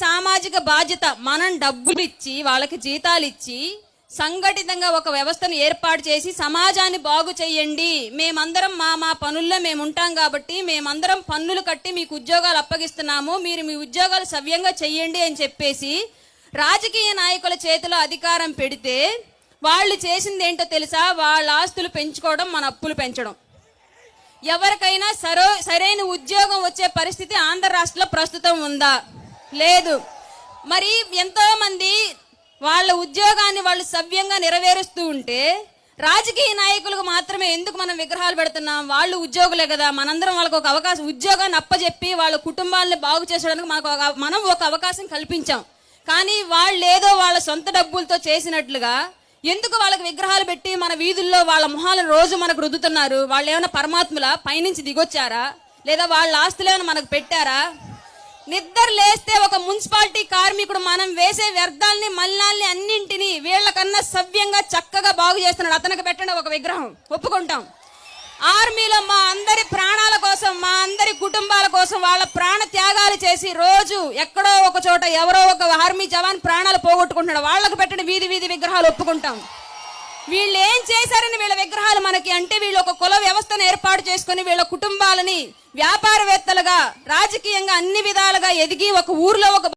సామాజిక బాధ్యత. మనం డబ్బులు ఇచ్చి వాళ్ళకి జీతాలు ఇచ్చి సంఘటితంగా ఒక వ్యవస్థను ఏర్పాటు చేసి సమాజాన్ని బాగు చేయండి, మేమందరం మా పనుల్లో మేము ఉంటాం కాబట్టి మేమందరం పన్నులు కట్టి మీకు ఉద్యోగాలు అప్పగిస్తున్నాము, మీరు మీ ఉద్యోగాలు సవ్యంగా చెయ్యండి అని చెప్పేసి రాజకీయ నాయకుల చేతిలో అధికారం పెడితే వాళ్ళు చేసింది ఏంటో తెలుసా? వాళ్ళ ఆస్తులు పెంచుకోవడం, మన అప్పులు పెంచడం. ఎవరికైనా సరైన ఉద్యోగం వచ్చే పరిస్థితి ఆంధ్ర రాష్ట్రంలో ప్రస్తుతం ఉందా? లేదు. మరి ఎంతో మంది వాళ్ళ ఉద్యోగాన్ని వాళ్ళు సవ్యంగా నెరవేరుస్తూ ఉంటే రాజకీయ నాయకులకు మాత్రమే ఎందుకు మనం విగ్రహాలు పెడుతున్నాం? వాళ్ళు ఉద్యోగులే కదా, మనందరం వాళ్ళకి ఒక అవకాశం, ఉద్యోగాన్ని అప్పచెప్పి వాళ్ళ కుటుంబాలను బాగు చేసడానికి మనం ఒక అవకాశం కల్పించాం. కానీ వాళ్ళు ఏదో వాళ్ళ సొంత డబ్బులతో చేసినట్లుగా ఎందుకు వాళ్ళకి విగ్రహాలు పెట్టి మన వీధుల్లో వాళ్ళ మొహాలను రోజు మనకు రుద్దుతున్నారు? వాళ్ళు ఏమైనా పరమాత్ముల పైనుంచి దిగొచ్చారా? లేదా వాళ్ళ ఆస్తులు ఏమైనా మనకు పెట్టారా? నిద్ర లేస్తే ఒక మున్సిపాలిటీ కార్మికుడు మనం వేసే వ్యర్థాలని మల్లాల్ని అన్నింటినీ వీళ్ళకన్నా సవ్యంగా చక్కగా బాగు చేస్తున్నాడు, అతనికి పెట్టండి ఒక విగ్రహం, ఒప్పుకుంటాం. ఆర్మీలో మా అందరి ప్రాణాల కోసం, మా అందరి కుటుంబాల కోసం వాళ్ళ ప్రాణ త్యాగాలు చేసి రోజు ఎక్కడో ఒక చోట ఎవరో ఒక ఆర్మీ జవాన్ ప్రాణాలు పోగొట్టుకుంటున్నాడు, వాళ్ళకు పెట్టండి వీధి వీధి విగ్రహాలు, ఒప్పుకుంటాం. వీళ్ళు ఏం చేశారని వీళ్ళ విగ్రహాలు మనకి అంటే వీళ్ళు ఒక కుల వ్యవస్థను ఏర్పాటు చేసుకుని వీళ్ళ కుటుంబాలని వ్యాపారవేత్తలుగా రాజకీయంగా అన్ని విధాలుగా ఎదిగి ఒక ఊర్లో ఒక